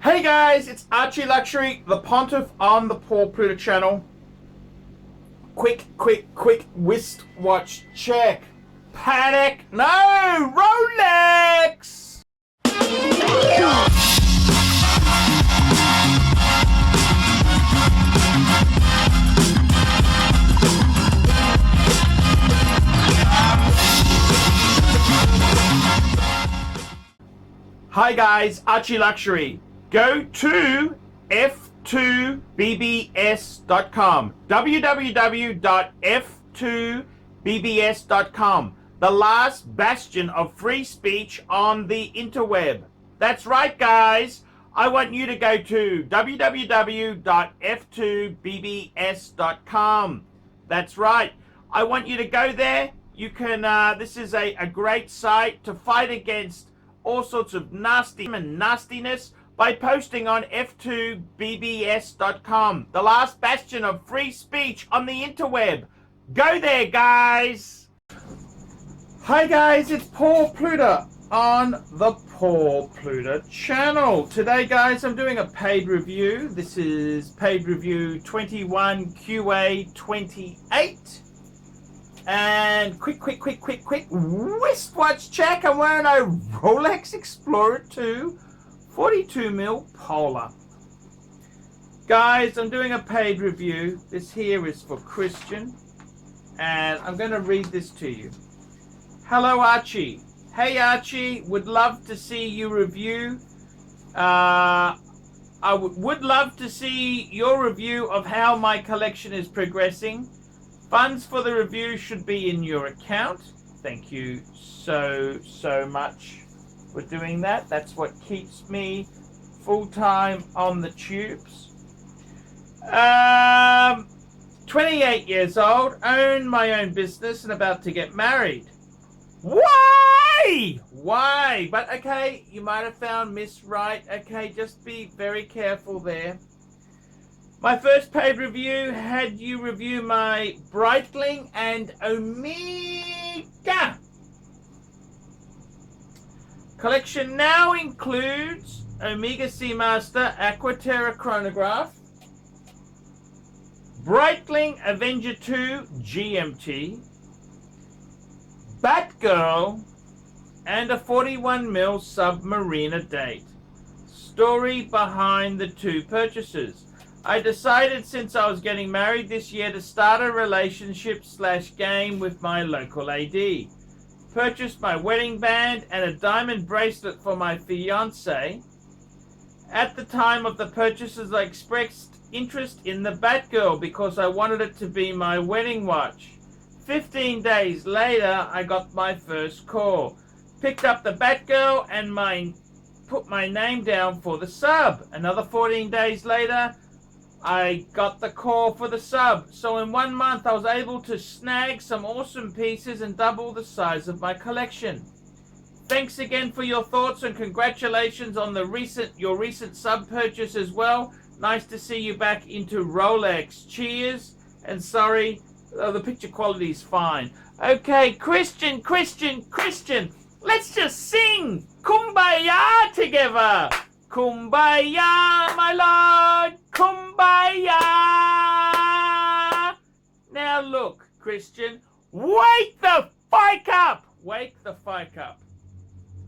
Hey guys, it's ArchieLuxury, the pontiff on the Paul Pluta channel. Quick wristwatch check. Panic? No! Rolex! Hi guys, ArchieLuxury. Go to f2bbs.com. www.f2bbs.com. The last bastion of free speech on the interweb. That's right, guys. I want you to go to www.f2bbs.com. That's right. I want you to go there. You can, this is a great site to fight against all sorts of nastiness by posting on f2bbs.com, the last bastion of free speech on the interweb. Go there, guys. Hi guys, it's Paul Pluta on the Paul Pluta channel. Today, guys, I'm doing a paid review. This is paid review 21 QA 28. And quick wristwatch check. I'm wearing a Rolex Explorer 2 42mm Polar. Guys, I'm doing a paid review. This here is for Christian, and I'm going to read this to you. Hello, Archie. Hey, Archie. Would love to see you review. I would love to see your review of how my collection is progressing. Funds for the review should be in your account. Thank you so much for doing that. That's what keeps me full-time on the tubes. 28 years old, own my own business and about to get married. Why? But okay, you might have found Miss Right. Okay, just be very careful there. My first paid review had you review my Breitling and Omega. Collection now includes Omega Seamaster Aquaterra chronograph, Breitling Avenger 2 GMT, Batgirl, and a 41mm Submariner date. Story behind the two purchases. I decided since I was getting married this year to start a relationship/game with my local AD. Purchased my wedding band and a diamond bracelet for my fiancé. At the time of the purchases, I expressed interest in the Batgirl because I wanted it to be my wedding watch. 15 days later, I got my first call. Picked up the Batgirl and put my name down for the sub. Another 14 days later, I got the call for the sub. So in 1 month, I was able to snag some awesome pieces and double the size of my collection. Thanks again for your thoughts and congratulations on your recent sub purchase as well. Nice to see you back into Rolex. Cheers. And sorry, the picture quality is fine. Okay, Christian. Let's just sing Kumbaya together. Kumbaya, my lord, Kumbaya. Now look, Christian, wake the fuck up. Wake the fuck up.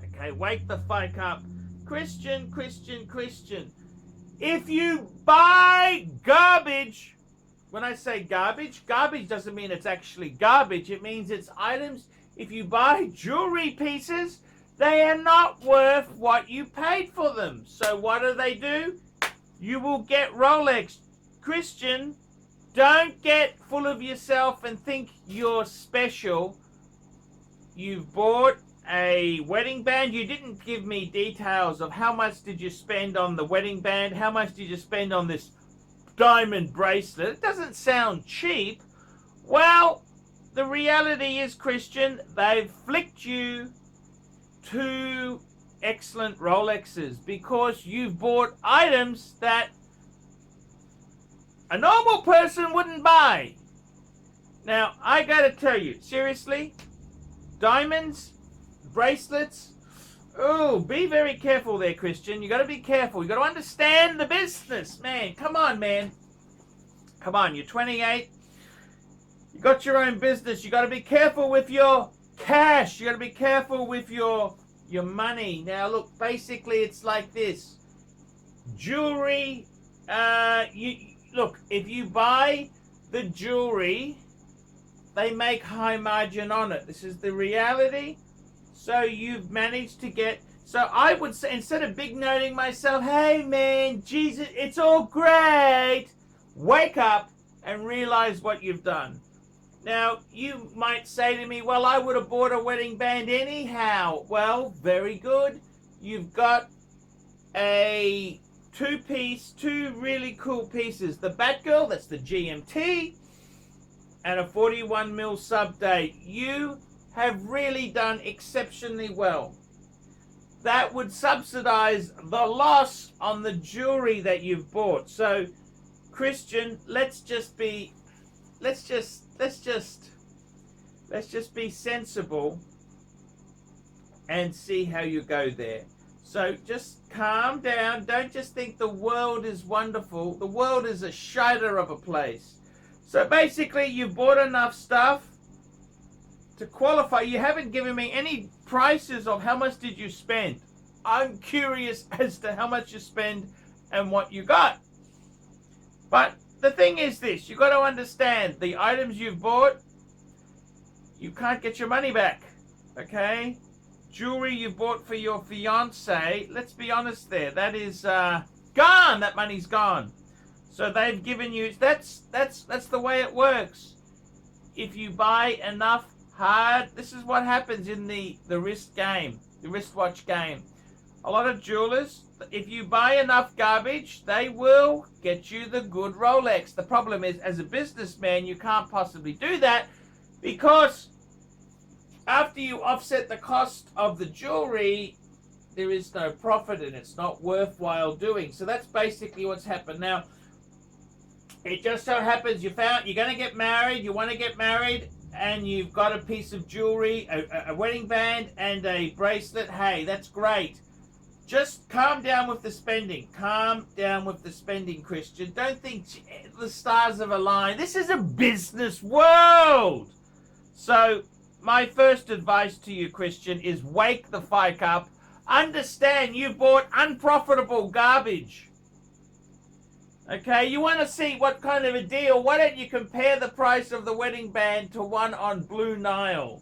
Okay, wake the fuck up. Christian. If you buy garbage, when I say garbage doesn't mean it's actually garbage. It means it's items. If you buy jewelry pieces, they are not worth what you paid for them. So what do? You will get Rolex. Christian, don't get full of yourself and think you're special. You've bought a wedding band. You didn't give me details of how much did you spend on the wedding band. How much did you spend on this diamond bracelet? It doesn't sound cheap. Well, the reality is, Christian, they've flicked you 2 excellent Rolexes because you've bought items that a normal person wouldn't buy. Now, I gotta tell you, seriously, diamonds, bracelets, Oh, be very careful there, Christian. You got to be careful. You got to understand the business, man. Come on, man. Come on, you're 28. You got your own business. You got to be careful with your cash. You got to be careful with your money. Now, look, basically, it's like this. Jewelry. Look. If you buy the jewelry, they make high margin on it. This is the reality. So you've managed to get. So I would say, instead of big noting myself, hey man, Jesus, it's all great. Wake up and realize what you've done. Now, you might say to me, well, I would have bought a wedding band anyhow. Well, very good. You've got a two really cool pieces. The Batgirl, that's the GMT, and a 41 mil sub date. You have really done exceptionally well. That would subsidize the loss on the jewelry that you've bought. So, Christian, let's just be sensible and see how you go there. So just calm down. Don't just think the world is wonderful. The world is a shiter of a place. So basically, you bought enough stuff to qualify. You haven't given me any prices of how much did you spend. I'm curious as to how much you spend and what you got. But the thing is this, you've got to understand the items you've bought, you can't get your money back, okay? Jewelry you bought for your fiance, let's be honest there, that is gone, that money's gone. So they've given you, that's the way it works. If you buy enough this is what happens in the wrist game, the wristwatch game. A lot of jewelers, if you buy enough garbage, they will get you the good Rolex. The problem is, as a businessman, you can't possibly do that because after you offset the cost of the jewelry, there is no profit and it's not worthwhile doing. So that's basically what's happened. Now, it just so happens you're going to get married, you want to get married, and you've got a piece of jewelry, a wedding band and a bracelet. Hey, that's great. Just calm down with the spending. Calm down with the spending, Christian. Don't think the stars have aligned. This is a business world. So my first advice to you, Christian, is wake the fuck up. Understand you bought unprofitable garbage. Okay, you want to see what kind of a deal? Why don't you compare the price of the wedding band to one on Blue Nile?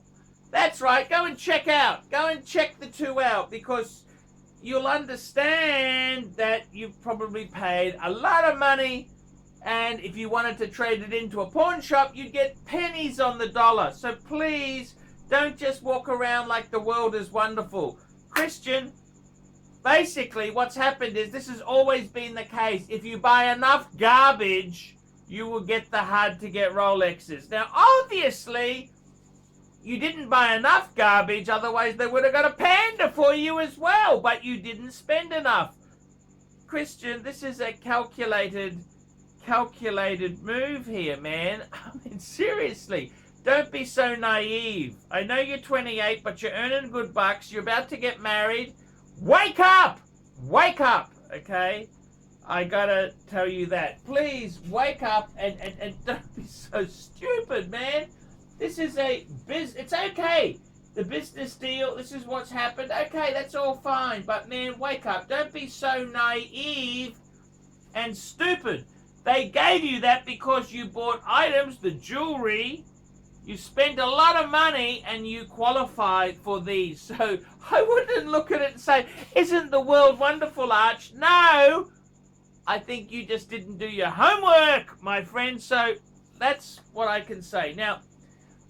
That's right. Go and check out. Go and check the two out because you'll understand that you've probably paid a lot of money, and if you wanted to trade it into a pawn shop, you'd get pennies on the dollar. So please, don't just walk around like the world is wonderful. Christian, basically what's happened is this has always been the case. If you buy enough garbage, you will get the hard-to-get Rolexes. Now, obviously, you didn't buy enough garbage, otherwise they would have got a panda for you as well, but you didn't spend enough. Christian, this is a calculated move here, man. I mean, seriously, don't be so naive. I know you're 28, but you're earning good bucks. You're about to get married. Wake up! Wake up, okay? I gotta tell you that. Please, wake up and don't be so stupid, man. This is it's okay. The business deal, this is what's happened. Okay, that's all fine. But man, wake up. Don't be so naive and stupid. They gave you that because you bought items, the jewelry. You spent a lot of money and you qualified for these. So I wouldn't look at it and say, isn't the world wonderful, Arch? No. I think you just didn't do your homework, my friend. So that's what I can say. Now,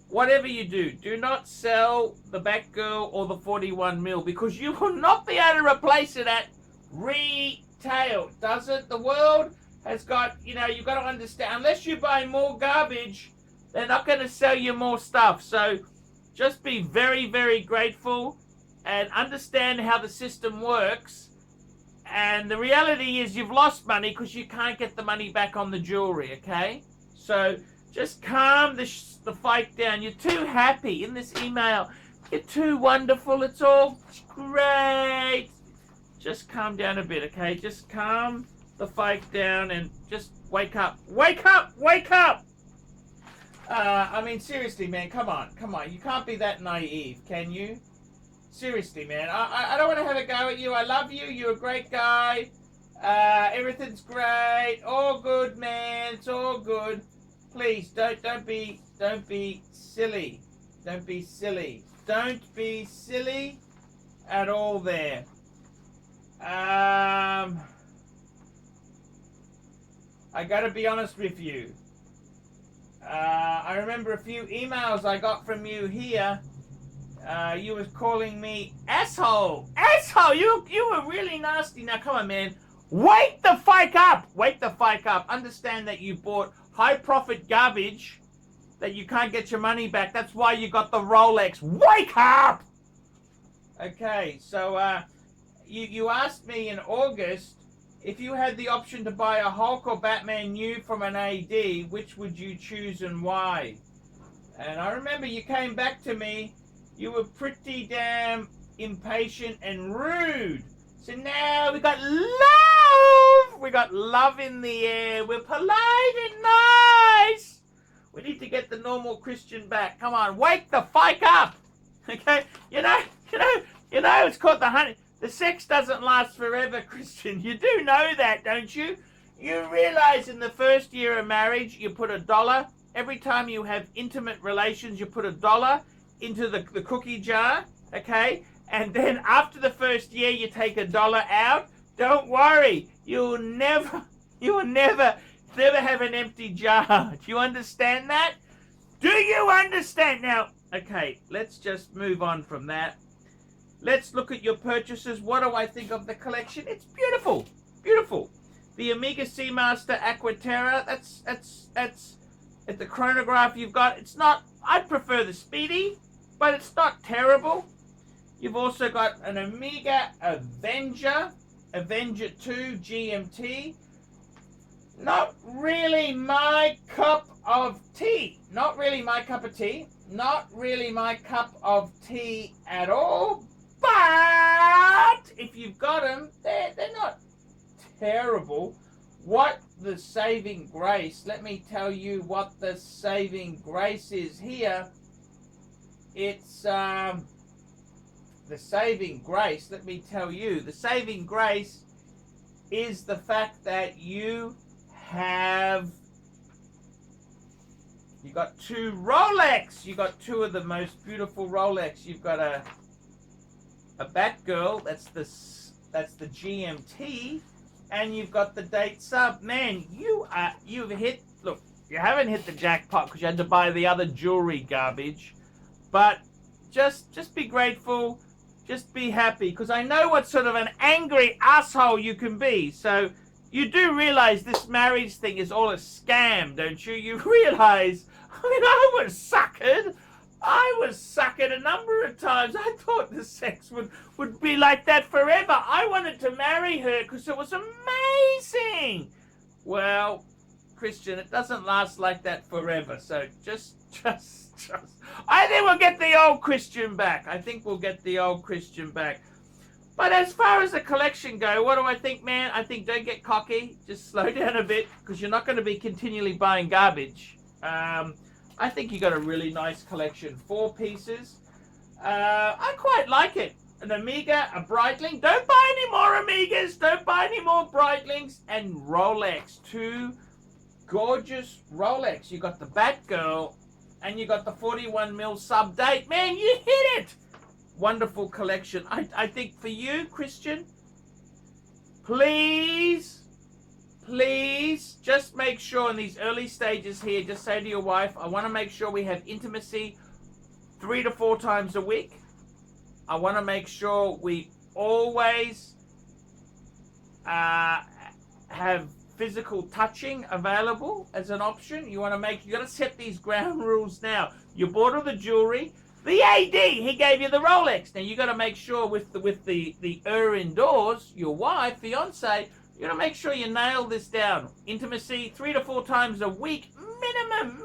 whatever you do, do not sell the Batgirl or the 41 mil because you will not be able to replace it at retail. Doesn't the world has got, you've got to understand, unless you buy more garbage, they're not going to sell you more stuff. So just be very, very grateful and understand how the system works. And the reality is you've lost money because you can't get the money back on the jewelry, okay? So just calm the fight down. You're too happy in this email. You're too wonderful. It's all great. Just calm down a bit, okay? Just calm the fight down and just wake up. Wake up! Wake up! I mean, seriously, man, come on. You can't be that naive, can you? Seriously, man. I don't want to have a go at you. I love you. You're a great guy. Everything's great. All good, man. It's all good. Please, don't be silly. Don't be silly. Don't be silly at all there. I gotta be honest with you. I remember a few emails I got from you here. You was calling me asshole. Asshole! You were really nasty. Now come on, man. Wake the fuck up! Wake the fuck up. Understand that you bought high profit garbage that you can't get your money back. That's why you got the Rolex. Wake up! Okay, so you asked me in August if you had the option to buy a Hulk or Batman new from an AD, which would you choose and why? And I remember you came back to me. You were pretty damn impatient and rude. So now we got love. We got love in the air. We're polite and nice. We need to get the normal Christian back. Come on, wake the fuck up. Okay? You know, it's called the honey. The sex doesn't last forever, Christian. You do know that, don't you? You realize in the first year of marriage, you put $1. Every time you have intimate relations, you put $1 into the cookie jar, okay? And then after the first year, you take $1 out. Don't worry. You will never have an empty jar. Do you understand that? Do you understand? Now, okay, let's just move on from that. Let's look at your purchases. What do I think of the collection? It's beautiful. Beautiful. The Omega Seamaster Aquaterra, that's at the chronograph you've got. It's not, I'd prefer the Speedy, but it's not terrible. You've also got an Omega Avenger 2 GMT. Not really my cup of tea. Not really my cup of tea. Not really my cup of tea at all. But if you've got them, they're not terrible. What the saving grace, let me tell you what the saving grace is here. It's the saving grace, let me tell you, the saving grace is the fact that you got two Rolex. You got two of the most beautiful Rolex. You've got a Batgirl, that's the GMT, and you've got the date sub. Man, you've hit, look, you haven't hit the jackpot because you had to buy the other jewelry garbage, but just be grateful, just be happy, because I know what sort of an angry asshole you can be. So you do realize this marriage thing is all a scam, don't you? You realize, I mean, I was suckered a number of times. I thought the sex would be like that forever. I wanted to marry her because it was amazing. Well, Christian, it doesn't last like that forever. So just. I think we'll get the old Christian back. But as far as the collection go, what do I think, man? I think don't get cocky. Just slow down a bit because you're not going to be continually buying garbage. I think you got a really nice collection. 4 pieces. I quite like it. An Omega, a Breitling. Don't buy any more Omegas. Don't buy any more Breitlings. And Rolex. 2 gorgeous Rolex. You got the Batgirl and you got the 41mm sub date. Man, you hit it. Wonderful collection. I think for you, Christian, please, just make sure in these early stages here, just say to your wife, I want to make sure we have intimacy 3 to 4 times a week. I want to make sure we always have physical touching available as an option. You got to set these ground rules now. You bought all the jewelry. The AD, he gave you the Rolex. Now you got to make sure with the indoors, your wife, fiance, you got to make sure you nail this down. Intimacy 3 to 4 times a week, minimum.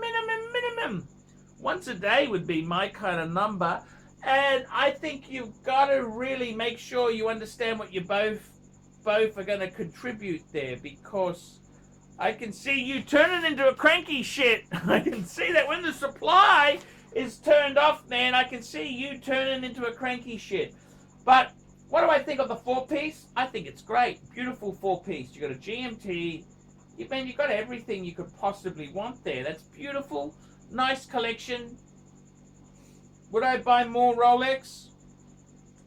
Once a day would be my kind of number. And I think you've got to really make sure you understand what you both are going to contribute there, because I can see you turning into a cranky shit. I can see that when the supply is turned off, man, I can see you turning into a cranky shit. But what do I think of the 4-piece? I think it's great. Beautiful 4-piece. You got a GMT. Man, you got everything you could possibly want there. That's beautiful. Nice collection. Would I buy more Rolex?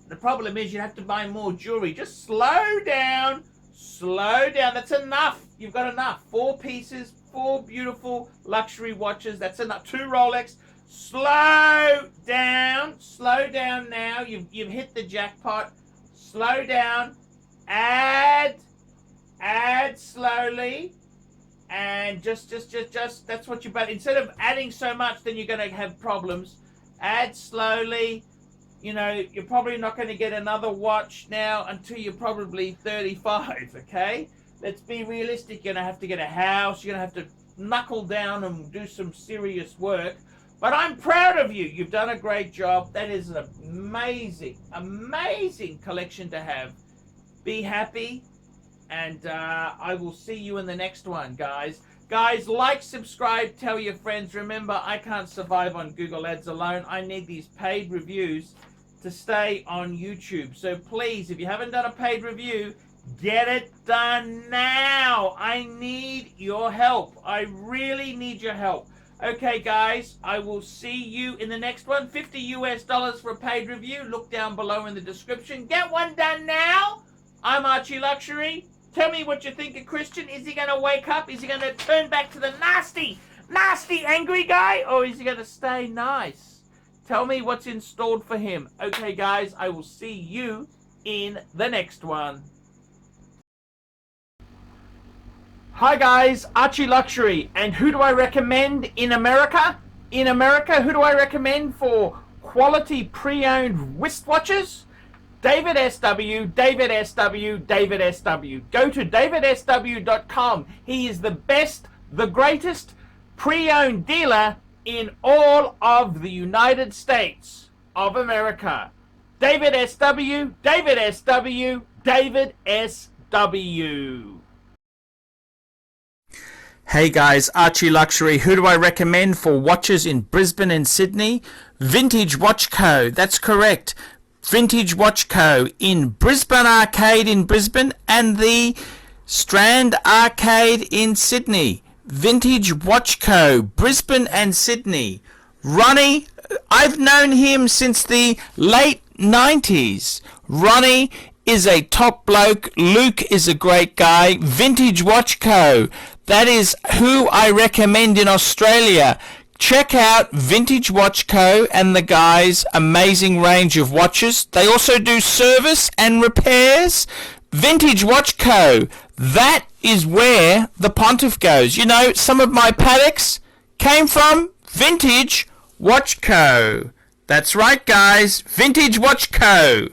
The problem is you have to buy more jewelry. Just slow down. Slow down. That's enough. You've got enough. 4 pieces, 4 beautiful luxury watches. That's enough. 2 Rolex. Slow down. Slow down now. You've hit the jackpot. Slow down. Add slowly. And just that's what you bet. Instead of adding so much, then you're going to have problems. Add slowly. You know, you're probably not going to get another watch now until you're probably 35, okay? Let's be realistic. You're going to have to get a house. You're going to have to knuckle down and do some serious work. But I'm proud of you. You've done a great job. That is an amazing, amazing collection to have. Be happy. And I will see you in the next one, guys. Guys, like, subscribe, tell your friends. Remember, I can't survive on Google Ads alone. I need these paid reviews to stay on YouTube. So please, if you haven't done a paid review, get it done now. I need your help. I really need your help. Okay, guys, I will see you in the next one. $50 US for a paid review. Look down below in the description. Get one done now. I'm ArchieLuxury. Tell me what you think of Christian. Is he going to wake up? Is he going to turn back to the nasty, angry guy? Or is he going to stay nice? Tell me what's installed for him. Okay, guys, I will see you in the next one. Hi, guys, ArchieLuxury. And who do I recommend in America? In America, who do I recommend for quality pre-owned wristwatches? David SW, David SW, David SW. Go to davidsw.com. He is the best, the greatest pre-owned dealer in all of the United States of America. David SW, David SW, David SW. Hey guys, ArchieLuxury. Who do I recommend for watches in Brisbane and Sydney? Vintage Watch Co. That's correct. Vintage Watch Co. in Brisbane Arcade in Brisbane and the Strand Arcade in Sydney. Vintage Watch Co. Brisbane and Sydney. Ronnie, I've known him since the late 90s. Ronnie is a top bloke. Luke is a great guy. Vintage Watch Co. That is who I recommend in Australia. Check out Vintage Watch Co. and the guys' amazing range of watches. They also do service and repairs. Vintage Watch Co. That is where the pontiff goes. You know, some of my Pateks came from Vintage Watch Co. That's right, guys. Vintage Watch Co.